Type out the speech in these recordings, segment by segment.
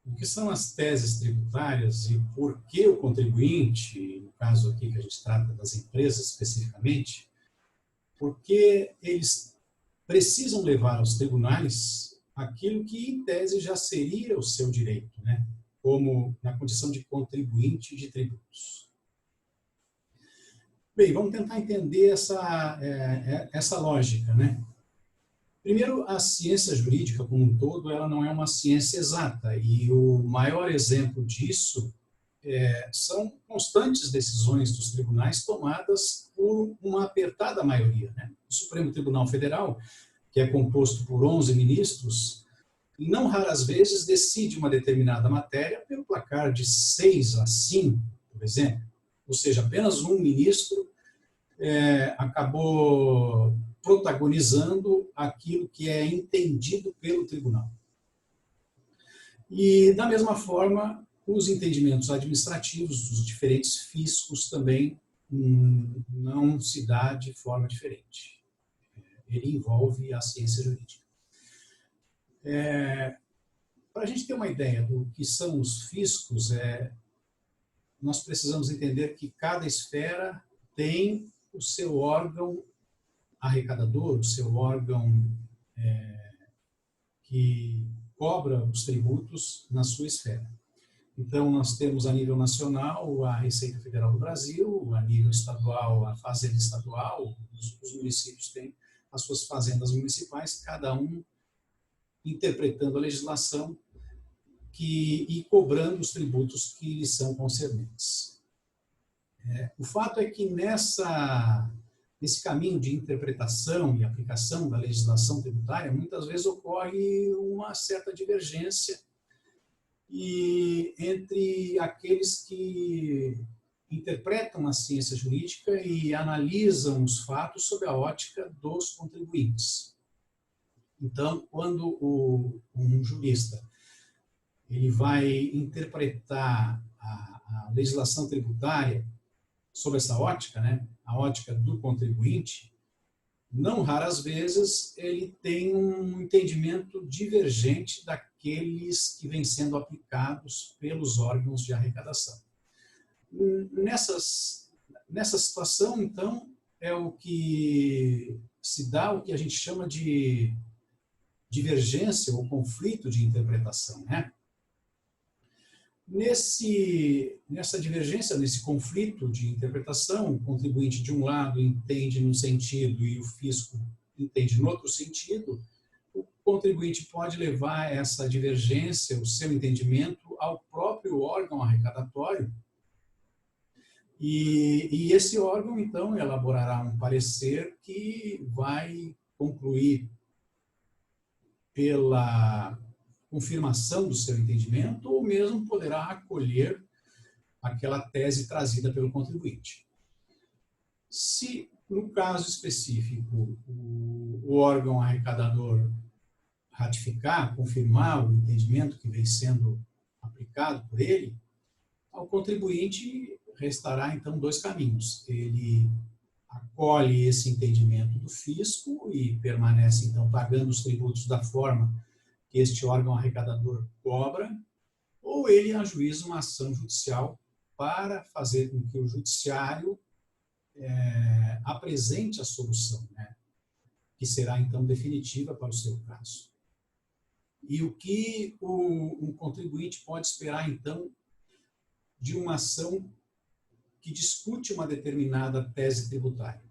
O que são as teses tributárias e por que o contribuinte, no caso aqui que a gente trata das empresas especificamente, por que eles precisam levar aos tribunais aquilo que, em tese, já seria o seu direito, né? Como na condição de contribuinte de tributos. Bem, vamos tentar entender essa lógica, né? Primeiro, a ciência jurídica como um todo, ela não é uma ciência exata, e o maior exemplo disso são constantes decisões dos tribunais tomadas por uma apertada maioria, né? O Supremo Tribunal Federal, que é composto por 11 ministros, não raras vezes decide uma determinada matéria pelo placar de 6-5, por exemplo. Ou seja, apenas um ministro acabou protagonizando aquilo que é entendido pelo tribunal. E, da mesma forma, os entendimentos administrativos dos diferentes fiscos também não se dá de forma diferente. Ele envolve a ciência jurídica. Para a gente ter uma ideia do que são os fiscos, nós precisamos entender que cada esfera tem o seu órgão arrecadador, o seu órgão que cobra os tributos na sua esfera. Então, nós temos a nível nacional a Receita Federal do Brasil, a nível estadual a Fazenda Estadual, os municípios têm as suas fazendas municipais, cada um interpretando a legislação e cobrando os tributos que lhes são concernentes. O fato é que nesse caminho de interpretação e aplicação da legislação tributária, muitas vezes ocorre uma certa divergência entre aqueles que interpretam a ciência jurídica e analisam os fatos sob a ótica dos contribuintes. Então, quando um jurista ele vai interpretar a legislação tributária sob essa ótica, né, a ótica do contribuinte, não raras vezes ele tem um entendimento divergente daqueles que vêm sendo aplicados pelos órgãos de arrecadação. Nessa situação, então, é o que se dá o que a gente chama de divergência ou conflito de interpretação, né? Nessa divergência, nesse conflito de interpretação, o contribuinte de um lado entende num sentido e o fisco entende no outro sentido, o contribuinte pode levar essa divergência, o seu entendimento, ao próprio órgão arrecadatório e esse órgão, então, elaborará um parecer que vai concluir pela confirmação do seu entendimento ou mesmo poderá acolher aquela tese trazida pelo contribuinte. Se, no caso específico, o órgão arrecadador ratificar, confirmar o entendimento que vem sendo aplicado por ele, ao contribuinte restará, então, dois caminhos. Ele acolhe esse entendimento do fisco e permanece, então, pagando os tributos da forma que este órgão arrecadador cobra, ou ele ajuiza uma ação judicial para fazer com que o judiciário apresente a solução, né, que será, então, definitiva para o seu caso. E o que o contribuinte pode esperar, então, de uma ação que discute uma determinada tese tributária?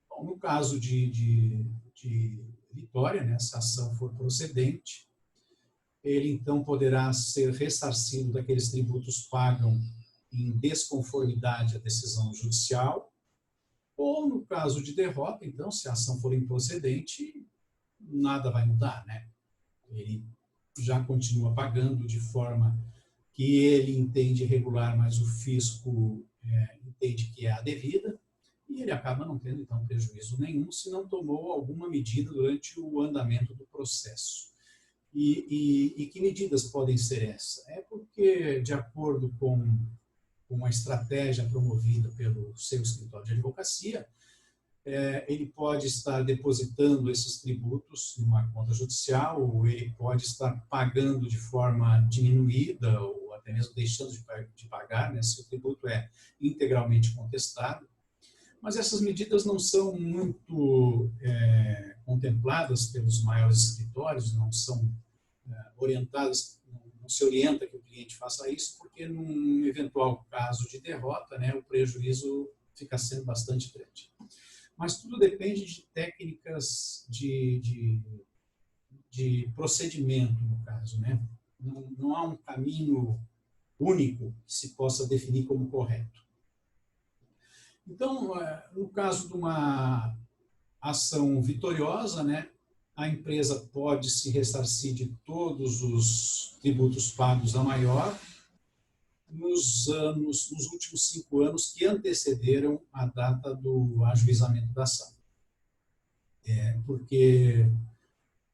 Bom, no caso de vitória, né, se a ação for procedente, ele então poderá ser ressarcido daqueles tributos pagos em desconformidade à decisão judicial, ou no caso de derrota, então, se a ação for improcedente, nada vai mudar, né? Ele já continua pagando de forma que ele entende regular, mas o fisco entende que é a devida, e ele acaba não tendo, então, prejuízo nenhum se não tomou alguma medida durante o andamento do processo. E que medidas podem ser essas? É porque, de acordo com uma estratégia promovida pelo seu escritório de advocacia, ele pode estar depositando esses tributos numa conta judicial, ou ele pode estar pagando de forma diminuída, ou até mesmo deixando de pagar, né, se o tributo é integralmente contestado. Mas essas medidas não são muito contempladas pelos maiores escritórios, não são orientadas, não se orienta que o cliente faça isso, porque num eventual caso de derrota, né, o prejuízo fica sendo bastante grande. Mas tudo depende de técnicas de procedimento, no caso, né? Não há um caminho único que se possa definir como correto. Então, no caso de uma ação vitoriosa, né, a empresa pode se ressarcir de todos os tributos pagos a maior nos últimos 5 anos que antecederam a data do ajuizamento da ação. Porque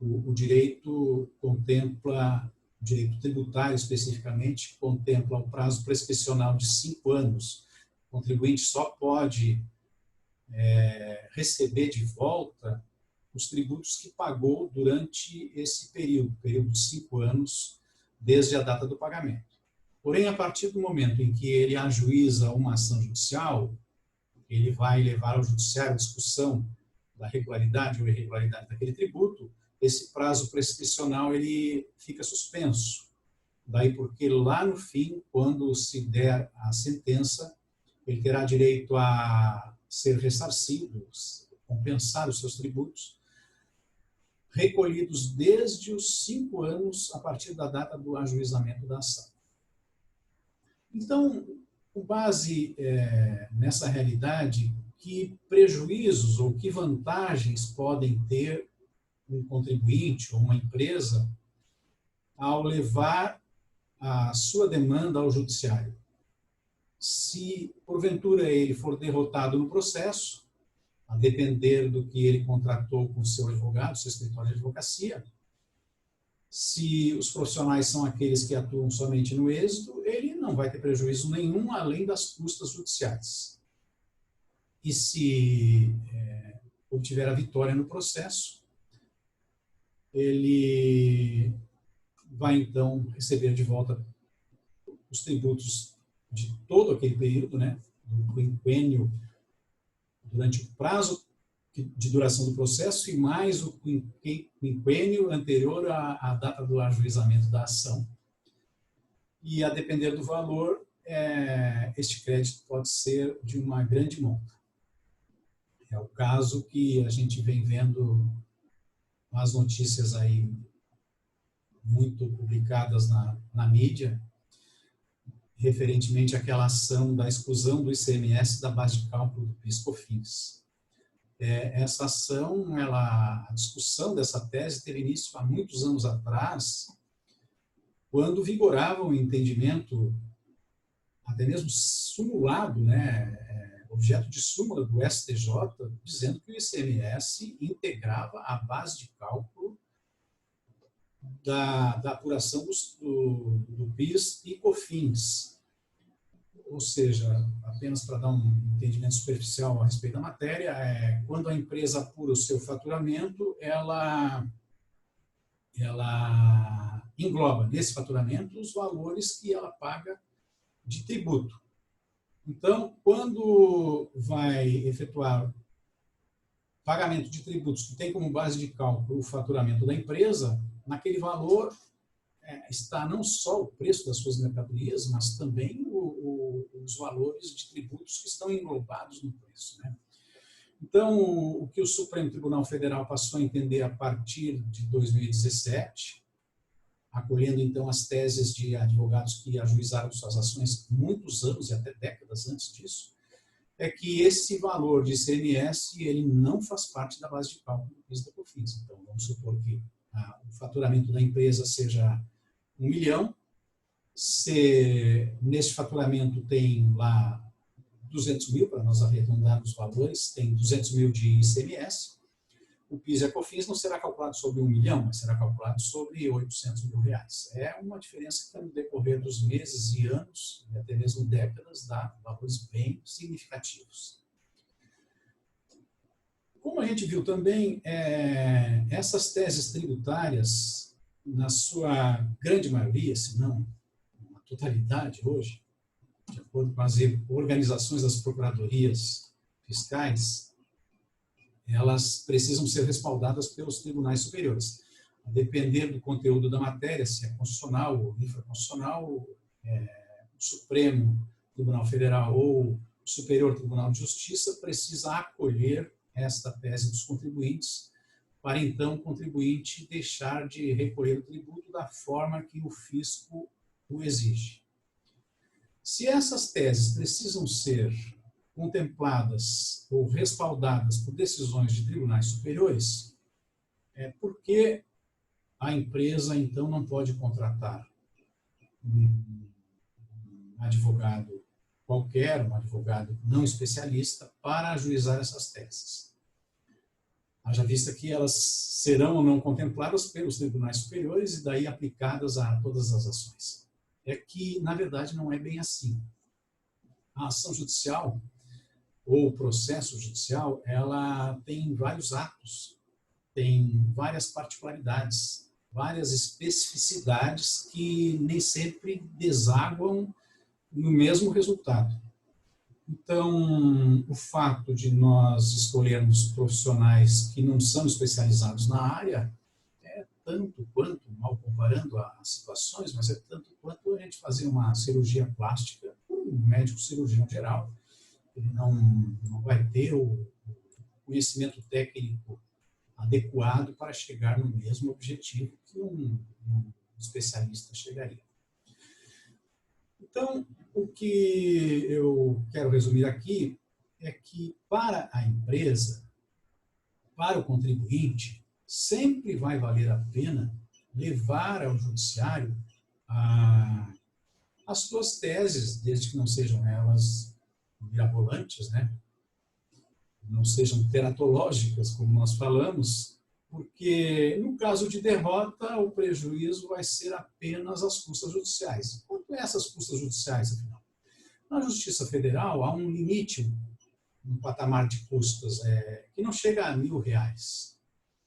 o direito contempla, o direito tributário especificamente, contempla o prazo prescricional de 5 anos. O contribuinte só pode receber de volta os tributos que pagou durante esse período de 5 anos, desde a data do pagamento. Porém, a partir do momento em que ele ajuiza uma ação judicial, ele vai levar ao judiciário a discussão da regularidade ou irregularidade daquele tributo, esse prazo prescricional ele fica suspenso. Daí porque lá no fim, quando se der a sentença, ele terá direito a ser ressarcido, compensar os seus tributos, recolhidos desde os 5 anos a partir da data do ajuizamento da ação. Então, com base nessa realidade, que prejuízos ou que vantagens podem ter um contribuinte ou uma empresa ao levar a sua demanda ao judiciário? Se, porventura, ele for derrotado no processo, a depender do que ele contratou com o seu advogado, seu escritório de advocacia, se os profissionais são aqueles que atuam somente no êxito, ele não vai ter prejuízo nenhum além das custas judiciais. E se obtiver a vitória no processo, ele vai então receber de volta os tributos de todo aquele período, né, do quinquênio, durante o prazo de duração do processo e mais o quinquênio anterior à data do ajuizamento da ação. E, a depender do valor, este crédito pode ser de uma grande monta. É o caso que a gente vem vendo as notícias aí muito publicadas na mídia, referentemente àquela ação da exclusão do ICMS da base de cálculo do PIS/COFINS. Essa ação, a discussão dessa tese teve início há muitos anos atrás, quando vigorava o entendimento, até mesmo simulado, né, objeto de súmula do STJ, dizendo que o ICMS integrava a base de cálculo da apuração do PIS e COFINS. Ou seja, apenas para dar um entendimento superficial a respeito da matéria, quando a empresa apura o seu faturamento, ela engloba nesse faturamento os valores que ela paga de tributo. Então, quando vai efetuar pagamento de tributos que tem como base de cálculo o faturamento da empresa, naquele valor está não só o preço das suas mercadorias, mas também os valores de tributos que estão englobados no preço, né? Então, o que o Supremo Tribunal Federal passou a entender a partir de 2017, acolhendo então as teses de advogados que ajuizaram suas ações muitos anos e até décadas antes disso, é que esse valor de ICMS ele não faz parte da base de cálculo do PIS e da COFINS. Então, vamos supor que o faturamento da empresa seja 1 milhão, se nesse faturamento tem lá 200 mil, para nós arredondarmos os valores, tem 200 mil de ICMS, o PIS e a COFINS não será calculado sobre 1 milhão, mas será calculado sobre 800 mil reais. É uma diferença que, no decorrer dos meses e anos, e até mesmo décadas, dá valores bem significativos. Como a gente viu também, essas teses tributárias, na sua grande maioria, se não na totalidade hoje, de acordo com as organizações das procuradorias fiscais, elas precisam ser respaldadas pelos tribunais superiores. A depender do conteúdo da matéria, se é constitucional ou infraconstitucional, o Supremo Tribunal Federal ou o Superior Tribunal de Justiça precisa acolher esta tese dos contribuintes para, então, o contribuinte deixar de recolher o tributo da forma que o fisco o exige. Se essas teses precisam ser contempladas ou respaldadas por decisões de tribunais superiores, é porque a empresa, então, não pode contratar um advogado qualquer, um advogado não especialista, para ajuizar essas teses. Haja vista que elas serão ou não contempladas pelos tribunais superiores e daí aplicadas a todas as ações. É que, na verdade, não é bem assim. A ação judicial ou o processo judicial, ela tem vários atos, tem várias particularidades, várias especificidades que nem sempre desaguam no mesmo resultado. Então, o fato de nós escolhermos profissionais que não são especializados na área é tanto quanto, mal comparando as situações, mas é tanto quanto a gente fazer uma cirurgia plástica com um médico cirurgião geral. Ele não vai ter o conhecimento técnico adequado para chegar no mesmo objetivo que um especialista chegaria. Então, o que eu quero resumir aqui é que, para a empresa, para o contribuinte, sempre vai valer a pena levar ao judiciário as suas teses, desde que não sejam elas mirabolantes, né? Não sejam teratológicas, como nós falamos, porque, no caso de derrota, o prejuízo vai ser apenas as custas judiciais. Quanto é essas custas judiciais, afinal? Na Justiça Federal, há um limite, um patamar de custas que não chega a R$1.000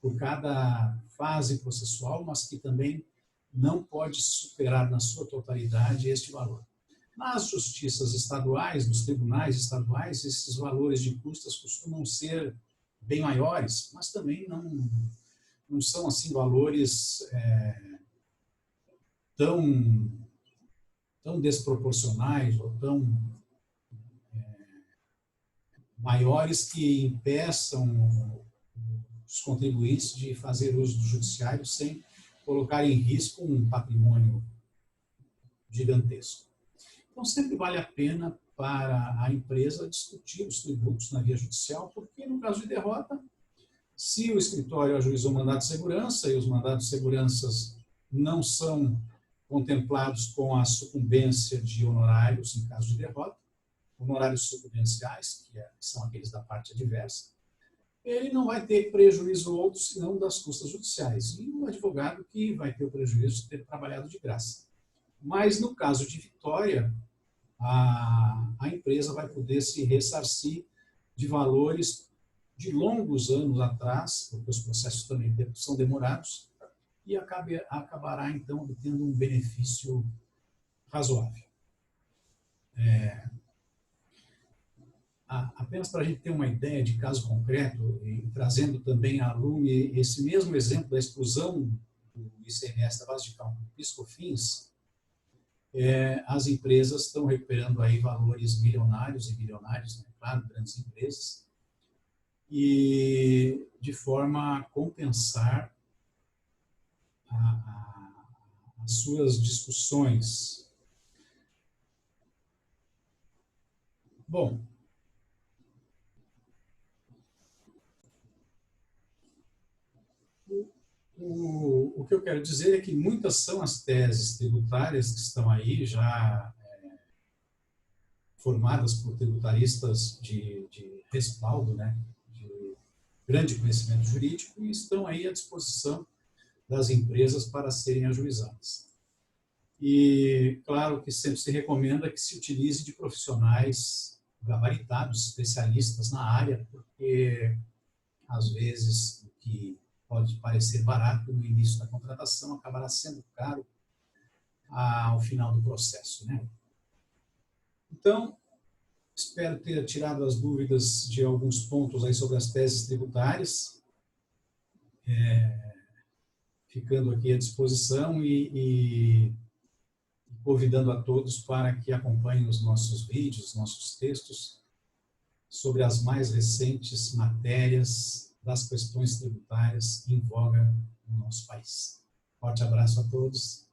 por cada fase processual, mas que também não pode superar na sua totalidade este valor. Nas justiças estaduais, nos tribunais estaduais, esses valores de custas costumam ser bem maiores, mas também não são assim valores tão desproporcionais ou tão maiores que impeçam os contribuintes de fazer uso do judiciário sem colocar em risco um patrimônio gigantesco. Então, sempre vale a pena para a empresa discutir os tributos na via judicial, porque, no caso de derrota, se o escritório ajuizou mandado de segurança e os mandados de segurança não são contemplados com a sucumbência de honorários em caso de derrota, honorários sucumbenciais, que são aqueles da parte adversa, ele não vai ter prejuízo outro senão das custas judiciais. E o advogado que vai ter o prejuízo de ter trabalhado de graça. Mas, no caso de vitória, a empresa vai poder se ressarcir de valores de longos anos atrás, porque os processos também são demorados, e acabará, então, obtendo um benefício razoável. Apenas para a gente ter uma ideia de caso concreto, e trazendo também à lume esse mesmo exemplo da exclusão do ICMS da base de cálculo do PIS/COFINS, as empresas estão recuperando aí valores milionários e bilionários, né? Claro, grandes empresas, e de forma a compensar as suas discussões. Bom, o que eu quero dizer é que muitas são as teses tributárias que estão aí já formadas por tributaristas de respaldo, né, de grande conhecimento jurídico, e estão aí à disposição das empresas para serem ajuizadas. E, claro, que sempre se recomenda que se utilize de profissionais gabaritados, especialistas na área, porque às vezes, o que pode parecer barato no início da contratação acabará sendo caro ao final do processo, né? Então, espero ter tirado as dúvidas de alguns pontos aí sobre as teses tributárias, ficando aqui à disposição e convidando a todos para que acompanhem os nossos vídeos, nossos textos, sobre as mais recentes matérias das questões tributárias em voga no nosso país. Forte abraço a todos.